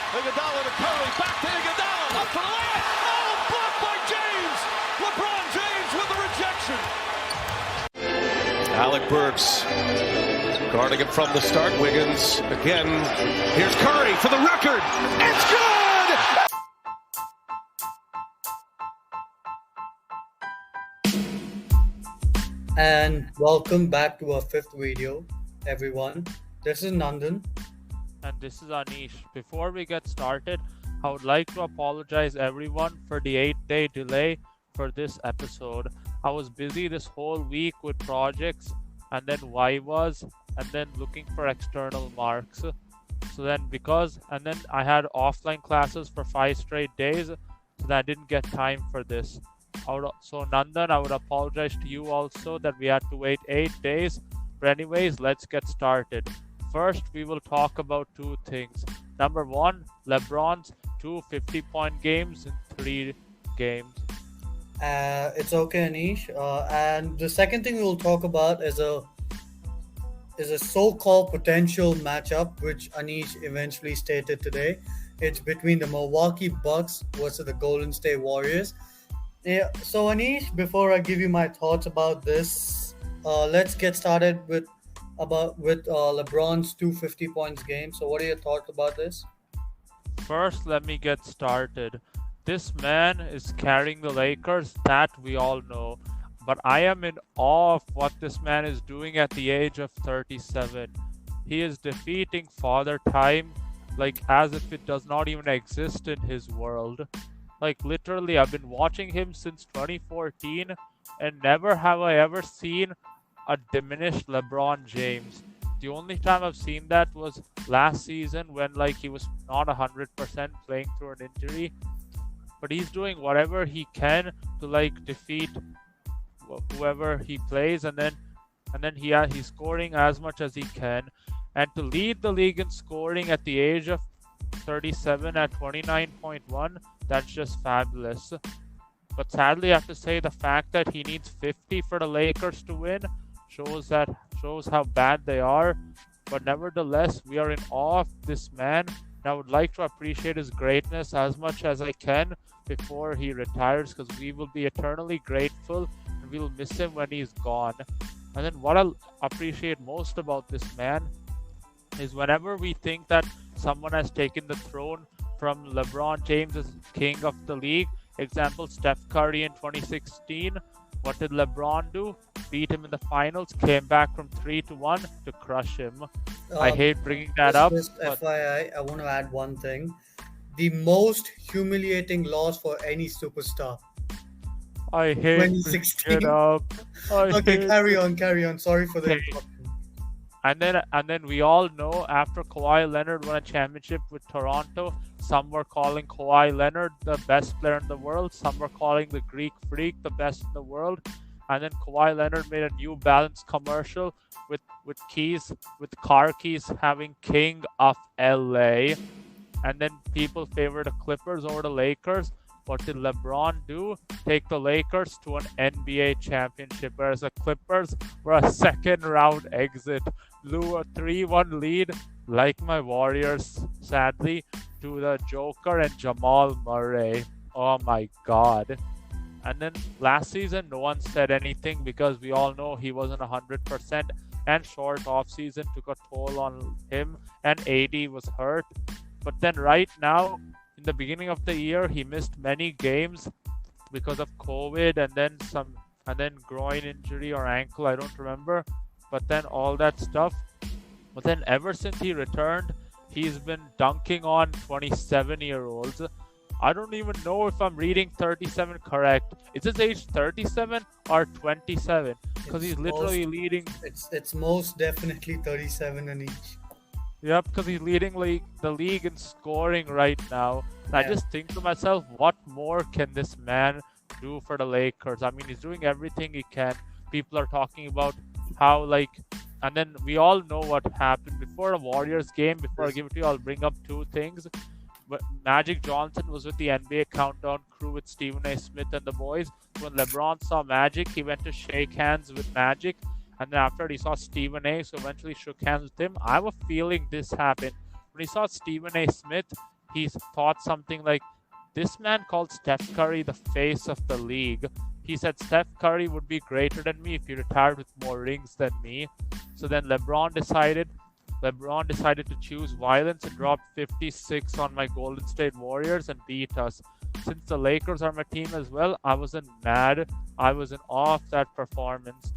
Iguodala to Curry, back to Iguodala, up for the layup. Oh, blocked by James. LeBron James with the rejection. Alec Burks guarding him from the start. Wiggins again. Here's Curry for the record. It's good. And welcome back to our fifth video, everyone. This is Nandan. And this is Anish. Before we get started, I would like to apologize everyone for the 8-day delay for this episode. I was busy this whole week with projects and then Vivas and then looking for external marks. And then I had offline classes for 5 straight days, so that I didn't get time for this. So Nandan, I would apologize to you also that we had to wait 8 days. But anyways, let's get started. First, we will talk about 2 things. Number 1, LeBron's 2 50-point games in 3 games. It's okay, Anish. And the second thing we will talk about is a so-called potential matchup, which Anish eventually stated today. It's between the Milwaukee Bucks versus the Golden State Warriors. Yeah. So Anish, before I give you my thoughts about this, let's get started with LeBron's 2 50-point game. So what are your thoughts about this? First, let me get started. This man is carrying the Lakers, that we all know. But I am in awe of what this man is doing at the age of 37. He is defeating Father Time like as if it does not even exist in his world. Like literally, I've been watching him since 2014 and never have I ever seen a diminished LeBron James. The only time I've seen that was last season when he was not 100% playing through an injury. But he's doing whatever he can to defeat whoever he plays, and then he's scoring as much as he can. And to lead the league in scoring at the age of 37 at 29.1, that's just fabulous. But sadly, I have to say the fact that he needs 50 for the Lakers to win shows how bad they are. But nevertheless, we are in awe of this man, and I would like to appreciate his greatness as much as I can before he retires, because we will be eternally grateful and we will miss him when he's gone. And then what I appreciate most about this man is whenever we think that someone has taken the throne from LeBron James as king of the league, example Steph Curry in 2016, what did LeBron do? Beat him in the finals, came back from 3-1 to crush him. I hate bringing that up. Just FYI, I want to add one thing. The most humiliating loss for any superstar. I hate 2016. it up. Okay, carry on. Sorry for the interruption. And then we all know after Kawhi Leonard won a championship with Toronto, some were calling Kawhi Leonard the best player in the world. Some were calling the Greek Freak the best in the world. And then Kawhi Leonard made a New Balance commercial with car keys having King of LA. And then people favored the Clippers over the Lakers. What did LeBron do? Take the Lakers to an NBA championship, whereas the Clippers were a second round exit. Blew a 3-1 lead, like my Warriors, sadly, to the Joker and Jamal Murray. Oh my God. And then last season, no one said anything because we all know he wasn't 100%, and short offseason took a toll on him, and AD was hurt. But then right now, in the beginning of the year, he missed many games because of COVID and then groin injury or ankle, I don't remember. But then all that stuff. But then ever since he returned, he's been dunking on 27-year-olds. I don't even know if I'm reading 37 correct. Is his age 37 or 27? Because he's literally leading. It's most definitely 37 in each. Yep, because he's leading the league in scoring right now. And I just think to myself, what more can this man do for the Lakers? I mean, he's doing everything he can. People are talking about how and then we all know what happened before a Warriors game. Before I give it to you, I'll bring up 2 things. But Magic Johnson was with the NBA Countdown crew with Stephen A. Smith and the boys. When LeBron saw Magic, he went to shake hands with Magic. And then after he saw Stephen A., so eventually shook hands with him. I have a feeling this happened. When he saw Stephen A. Smith, he thought something like, this man called Steph Curry the face of the league. He said Steph Curry would be greater than me if he retired with more rings than me. So then LeBron decided to choose violence and dropped 56 on my Golden State Warriors and beat us. Since the Lakers are my team as well, I wasn't mad. I was in awe of that performance.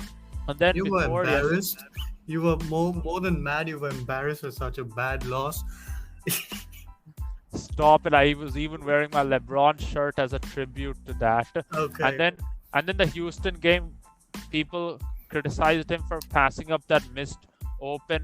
And then You were embarrassed. You were more than mad. You were embarrassed with such a bad loss. Stop it! I was even wearing my Lebron shirt as a tribute to that. Okay. And then the Houston game, people criticized him for passing up that open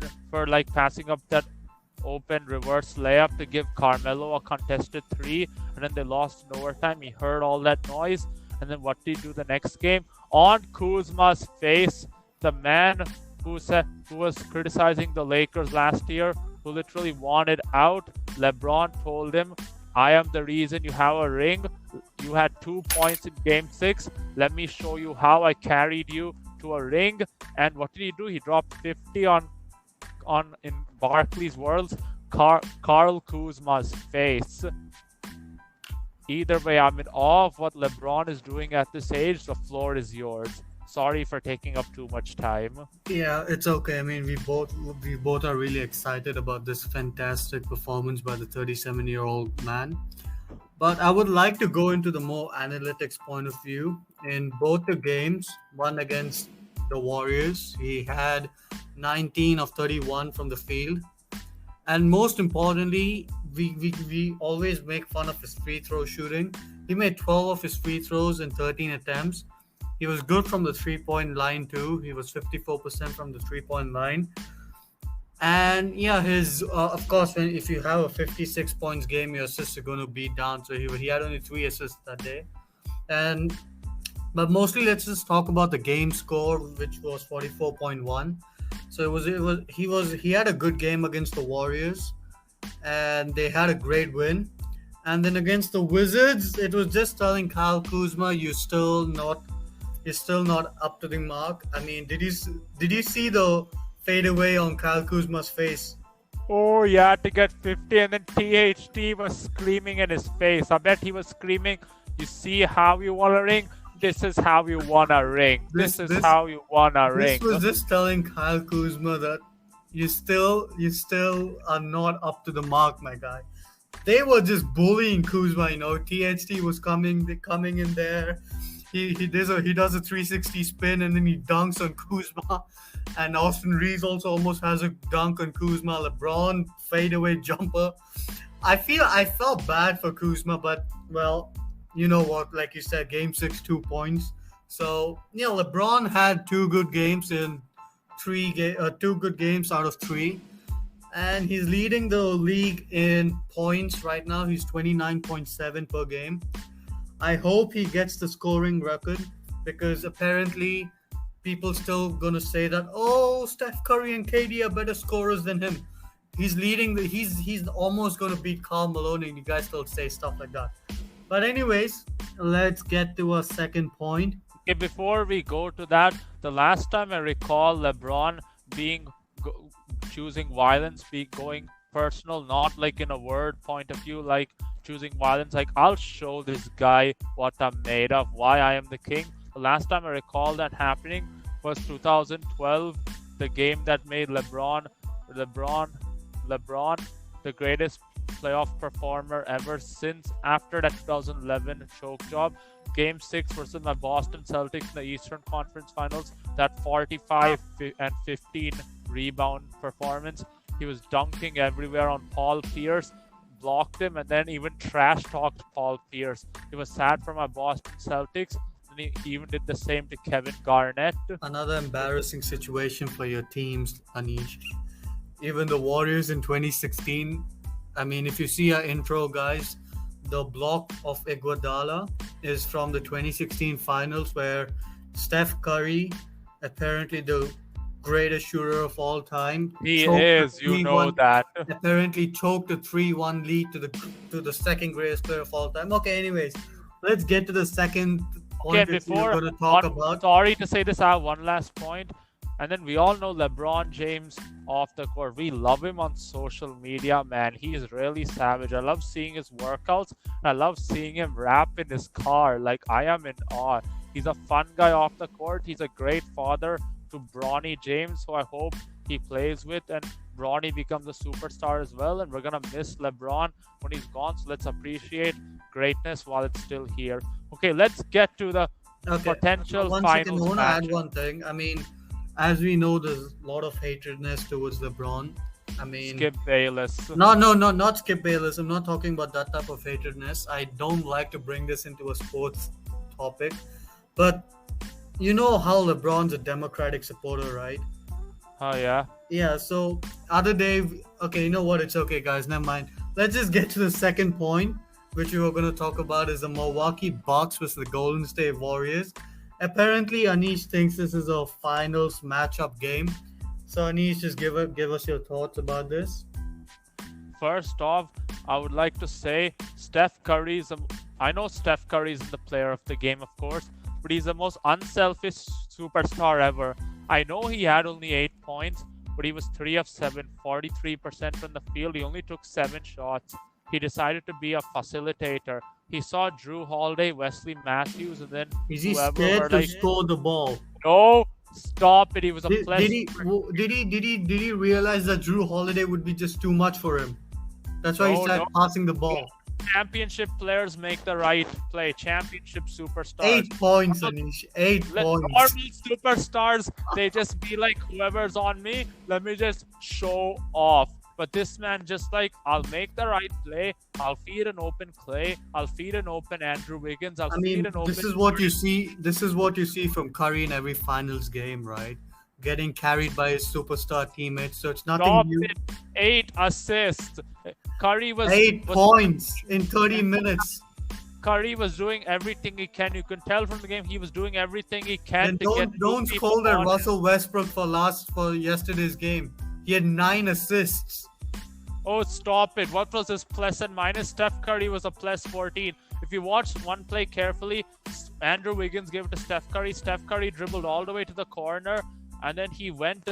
reverse layup to give Carmelo a contested 3, and then they lost in overtime. He heard all that noise, and then what did he do the next game? On Kuzma's face, the man who was criticizing the Lakers last year, who literally wanted out, LeBron told him, I am the reason you have a ring. You had 2 points in Game 6. Let me show you how I carried you to a ring. And what did he do? He dropped 50 on in Barkley's Worlds, Karl Kuzma's face. Either way, I'm in awe of what LeBron is doing at this age. The floor is yours. Sorry for taking up too much time. Yeah, it's okay. I mean, we both are really excited about this fantastic performance by the 37-year-old man. But I would like to go into the more analytics point of view. In both the games, one against the Warriors, he had 19 of 31 from the field. And most importantly, we always make fun of his free throw shooting. He made 12 of his free throws in 13 attempts. He was good from the 3-point line too. He was 54% from the 3-point line. And yeah, his of course, if you have a 56 points game, your assists are going to be down. So he had only 3 assists that day. But mostly, let's just talk about the game score, which was 44.1. So he had a good game against the Warriors, and they had a great win. And then against the Wizards, it was just telling Kyle Kuzma, you're still not up to the mark. I mean, did you see the fadeaway on Kyle Kuzma's face? Oh, yeah, to get 50, and then THT was screaming in his face. I bet he was screaming, you see how you won a ring? This is how you won a ring. This is how you won a ring. This was just telling Kyle Kuzma that you still are not up to the mark, my guy. They were just bullying Kuzma, THT was coming in there. He does a 360 spin, and then he dunks on Kuzma. And Austin Reeves also almost has a dunk on Kuzma. LeBron fadeaway jumper. I felt bad for Kuzma, but well, you know what? Like you said, Game 6, 2 points. So LeBron had 2 good games in 2 good games out of 3, and he's leading the league in points right now. He's 29.7 per game. I hope he gets the scoring record, because apparently people still gonna say that, oh, Steph Curry and KD are better scorers than him. He's leading he's almost gonna beat Karl Malone, and you guys still say stuff like that. But anyways, let's get to our second point. Okay, before we go to that, the last time I recall LeBron choosing violence, going personal, not like in a word point of view, like choosing violence, like I'll show this guy what I'm made of, why I am the king. The last time I recall that happening was 2012, the game that made LeBron the greatest playoff performer ever since after that 2011 choke job. Game 6 versus my Boston Celtics in the Eastern Conference Finals, that 45 and 15 rebound performance. He was dunking everywhere on Paul Pierce, blocked him, and then even trash talked Paul Pierce. It was sad for my Boston Celtics, and he even did the same to Kevin Garnett. Another embarrassing situation for your teams, Anish. Even the Warriors in 2016. I mean, if you see our intro, guys, the block of Iguodala is from the 2016 finals, where Steph Curry, apparently the greatest shooter of all time, he is, you know that, apparently choked a 3-1 lead to the second greatest player of all time. Okay, anyways, let's get to the second point we're going to talk about. Sorry to say this, I have one last point. And then we all know LeBron James off the court. We love him on social media, man. He is really savage. I love seeing his workouts. I love seeing him rap in his car. Like, I am in awe. He's a fun guy off the court. He's a great father to Bronny James, who I hope he plays with. And Bronny becomes a superstar as well. And we're going to miss LeBron when he's gone. So let's appreciate greatness while it's still here. Okay, let's get to the potential one finals second, I want to match. add one thing. I mean, as we know, there's a lot of hatredness towards LeBron. I mean, Skip Bayless. No, not Skip Bayless. I'm not talking about that type of hatredness. I don't like to bring this into a sports topic, but you know how LeBron's a Democratic supporter, right? Oh, yeah. Yeah. So other day, okay, you know what? It's okay, guys. Never mind. Let's just get to the second point, which we were going to talk about, is the Milwaukee Bucks versus the Golden State Warriors. Apparently, Anish thinks this is a finals matchup game. So, Anish, just give us your thoughts about this. First off, I would like to say Steph Curry is I know Steph Curry is the player of the game, of course, but he's the most unselfish superstar ever. I know he had only 8 points, but he was 3 of 7, 43% from the field. He only took 7 shots. He decided to be a facilitator. He saw Drew Holiday, Wesley Matthews, and then Is he scared to score the ball? No, stop it. He was a Did he realize that Drew Holiday would be just too much for him? That's why he started passing the ball. Championship players make the right play. Championship superstars. 8 points, Anish. 8 points. Normal superstars, they just be like, whoever's on me, let me just show off. But this man just like, I'll make the right play. I'll feed an open Clay. I'll feed an open Andrew Wiggins. Feed an open. This is what you see. This is what you see from Curry in every finals game, right? Getting carried by his superstar teammates. So it's nothing new. 8 assists. Curry was 8 points in 30 minutes. Curry was doing everything he can. You can tell from the game he was doing everything he can. Don't scold at Russell Westbrook for yesterday's game. He had 9 assists. Oh, stop it. What was his plus and minus? Steph Curry was a plus 14. If you watched one play carefully, Andrew Wiggins gave it to Steph Curry. Steph Curry dribbled all the way to the corner, and then he went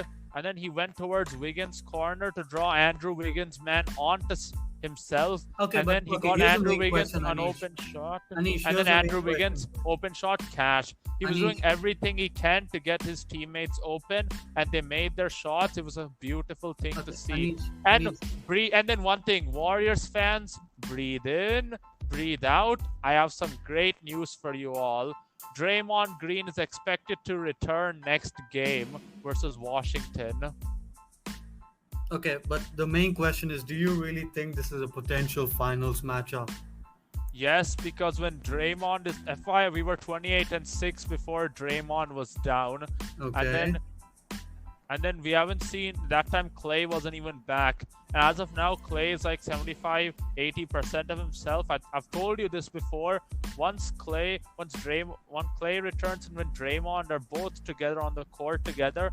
towards Wiggins' corner to draw Andrew Wiggins' man onto himself. Then he got Andrew Wiggins an open shot. And then Andrew Wiggins open shot cash. He was doing everything he can to get his teammates open, and they made their shots. It was a beautiful thing to see. And then one thing, Warriors fans, breathe in, breathe out. I have some great news for you all. Draymond Green is expected to return next game versus Washington. Okay, but the main question is, do you really think this is a potential finals matchup? Yes, because when Draymond is FYI, we were 28-6 before Draymond was down. Okay. And then we haven't seen that time Clay wasn't even back. And as of now, Clay is like 75-80% of himself. I've told you this before. Once Clay returns and when Draymond are both together on the court together,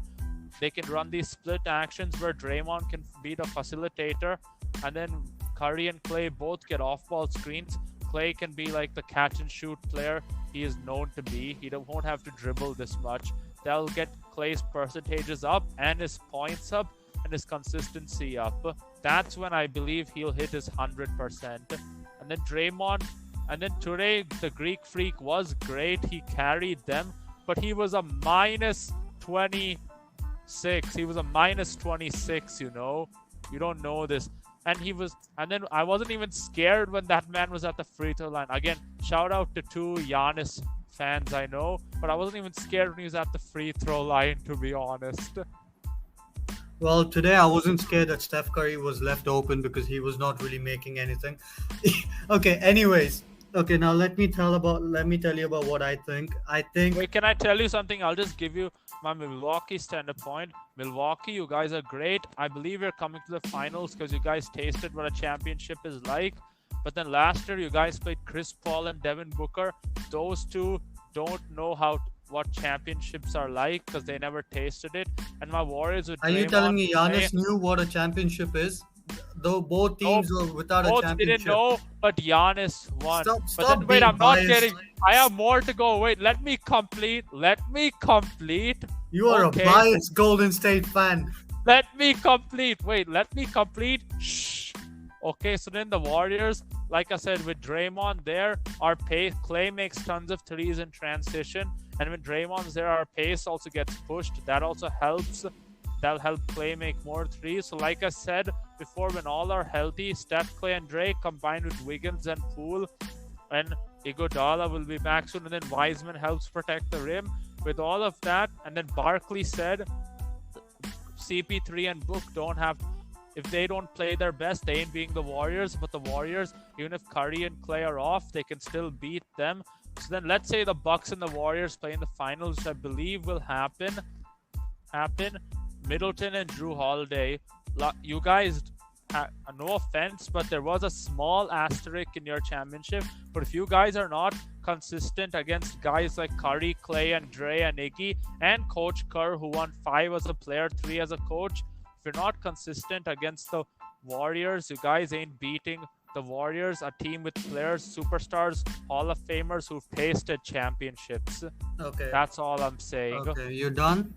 they can run these split actions where Draymond can be the facilitator, and then Curry and Clay both get off-ball screens. Clay can be like the catch-and-shoot player he is known to be. He won't have to dribble this much. That'll get Clay's percentages up and his points up and his consistency up. That's when I believe he'll hit his 100%. And then Draymond, and then today the Greek Freak was great. He carried them, but he was a minus 26. He was a minus 26, you know. You don't know this. And then I wasn't even scared when that man was at the free throw line. Again, shout out to 2 Giannis fans I know, but I wasn't even scared when he was at the free throw line, to be honest. Well, today I wasn't scared that Steph Curry was left open because he was not really making anything. Okay, anyways. Okay, now let me tell you about what I think. Wait, can I tell you something? I'll just give you my Milwaukee standard point. Milwaukee, you guys are great. I believe you're coming to the finals because you guys tasted what a championship is like. But then last year, you guys played Chris Paul and Devin Booker. Those two don't know what championships are like because they never tasted it. And my Warriors with Are you telling me Giannis knew what a championship is? Though both teams were without a championship. Both didn't know, but Giannis won. Stop wait, I'm biased. not getting. I have more to go. Wait, let me complete. You are Okay. a biased Golden State fan. Let me complete. Wait, let me complete. Shh. Okay, so then the Warriors, like I said, with Draymond there, our pace, Clay makes tons of threes in transition. And when Draymond's there, our pace also gets pushed. That also helps. That'll help Clay make more threes. So like I said before, when all are healthy, Steph, Clay, and Dre combined with Wiggins and Poole, and Iguodala will be back soon. And then Wiseman helps protect the rim. With all of that, and then Barkley said CP3 and Book don't have, if they don't play their best, they ain't being the Warriors, but the Warriors, even if Curry and Clay are off, they can still beat them. So then let's say the Bucks and the Warriors play in the finals, which I believe will happen. Middleton and Drew Holiday, you guys, no offense, but there was a small asterisk in your championship. But if you guys are not consistent against guys like Curry, Clay, and Dre and Iggy, and Coach Kerr, who won 5 as a player, 3 as a coach, if you're not consistent against the Warriors, you guys ain't beating the Warriors, a team with players, superstars, Hall of Famers who've tasted championships. Okay. That's all I'm saying. Okay, you done?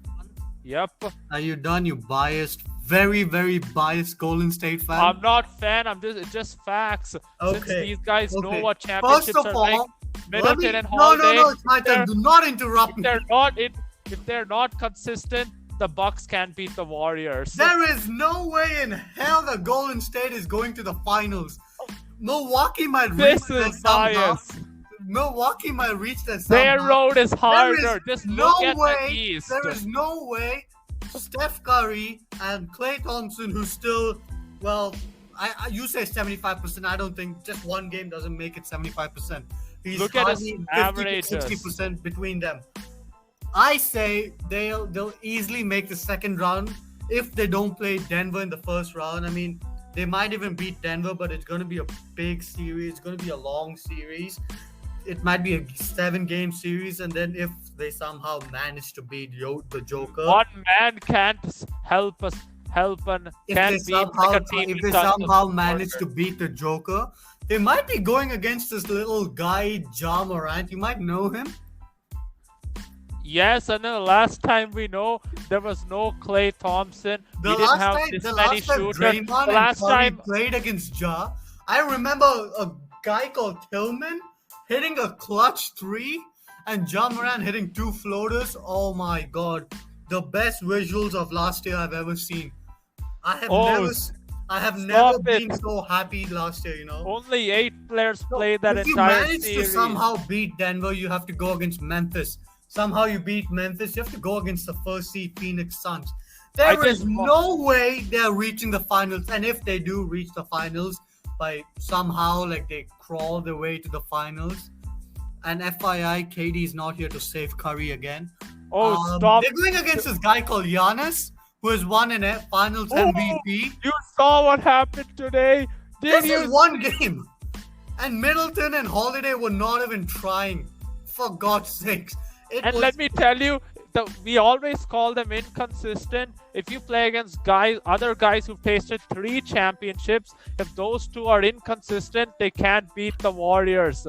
Yep. Are you done, you biased, very, very biased Golden State fan? I'm not fan. It's just facts. Okay. Since these guys know Okay. what championships First of are like, all, Middleton and Holiday. No, it's my turn. Do not interrupt me. If they're not consistent, the Bucks can't beat the Warriors. There is no way in hell the Golden State is going to the finals. Milwaukee might reach This that is somehow. bias. Milwaukee might reach that somehow. Their road is harder. There is Just no look at way, the East. There is no way Steph Curry and Klay Thompson, who's still, well, you say 75%. I don't think just one game doesn't make it 75%. He's Look at his hardly 50 averages. to 60% between them. I say they'll easily make the second round if they don't play Denver in the first round. I mean, they might even beat Denver, but it's going to be a big series. It's going to be a long series. It might be a 7-game series, and then if they somehow manage to beat the Joker, One man can't help us. if they somehow manage to beat the Joker, they might be going against this little guy, Ja Morant. You might know him. Yes, and then the last time we know, there was no Klay Thompson. The we didn't last have time this many shooters. Draymond The last and Curry time, played against Ja, I remember a guy called Tillman hitting a clutch 3 and Ja Morant hitting 2 floaters. Oh my god. The best visuals of last year I've ever seen. I have never been so happy last year, you know. only 8 players played that if you entire manage series. to somehow beat Denver, you have to go against Memphis. Somehow you beat Memphis, you have to go against the first seed Phoenix Suns. There is no way they're reaching the finals. And if they do reach the finals by somehow, like they crawl their way to the finals. And FYI, KD is not here to save Curry again. Stop. They're going against this guy called Giannis, who has won an finals MVP. You saw what happened today. This is one game. And Middleton and Holiday were not even trying. For God's sakes. Let me tell you, we always call them inconsistent. If you play against other guys who've tasted 3 championships, if those 2 are inconsistent, they can't beat the Warriors.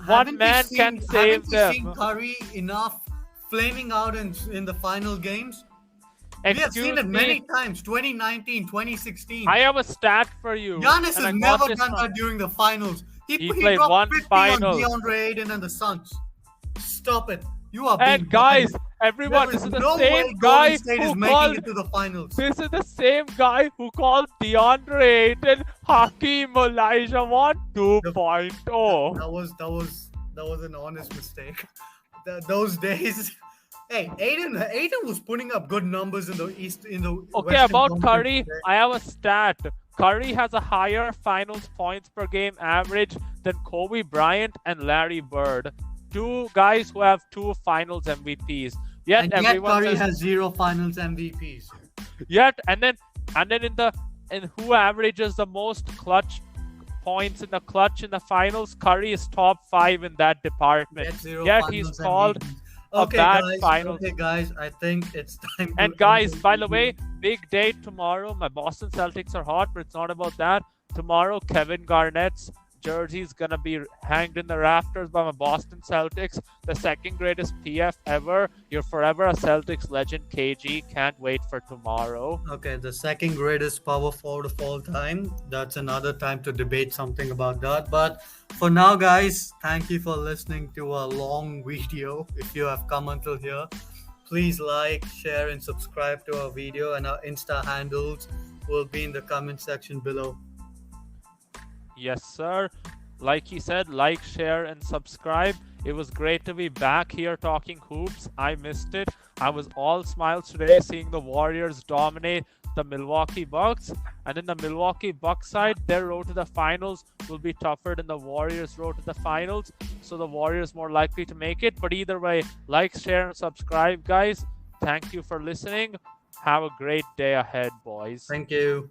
One man can save them. Haven't you seen Curry enough flaming out in the final games? We have seen it many times. 2019, 2016. I have a stat for you. Giannis has never done that during the finals. He played dropped one 50 final. on DeAndre Ayton and the Suns. Stop it. You are And being guys, biased. everyone, There this is no the way same guy Golden State who is making it to the finals. This is the same guy who called DeAndre Ayton Hakeem Olajuwon 2.0. That was an honest mistake. Those days. Hey, Ayton was putting up good numbers in the East. Okay, about Curry, I have a stat. Curry has a higher finals points per game average than Kobe Bryant and Larry Bird. 2 guys who have 2 finals MVPs. Yet Curry has 0 finals MVPs. And then in who averages the most clutch points in the finals, Curry is top 5 in that department. Yet he's called a bad finals. Okay, guys, I think it's time. And guys, by the way, big day tomorrow. My Boston Celtics are hot, but it's not about that. Tomorrow, Kevin Garnett's jersey is gonna be hanged in the rafters by my Boston Celtics, the second greatest PF ever. You're forever a Celtics legend, KG. Can't wait for tomorrow. Okay, the second greatest power forward of all time. That's another time to debate something about that. But for now, guys, thank you for listening to a long video. If you have come until here, please like, share, and subscribe to our video, and our Insta handles will be in the comment section below. Yes, sir. Like he said, like, share, and subscribe. It was great to be back here talking hoops. I missed it. I was all smiles today seeing the Warriors dominate the Milwaukee Bucks. And in the Milwaukee Bucks side, their road to the finals will be tougher than the Warriors' road to the finals. So the Warriors more likely to make it. But either way, like, share, and subscribe, guys. Thank you for listening. Have a great day ahead, boys. Thank you.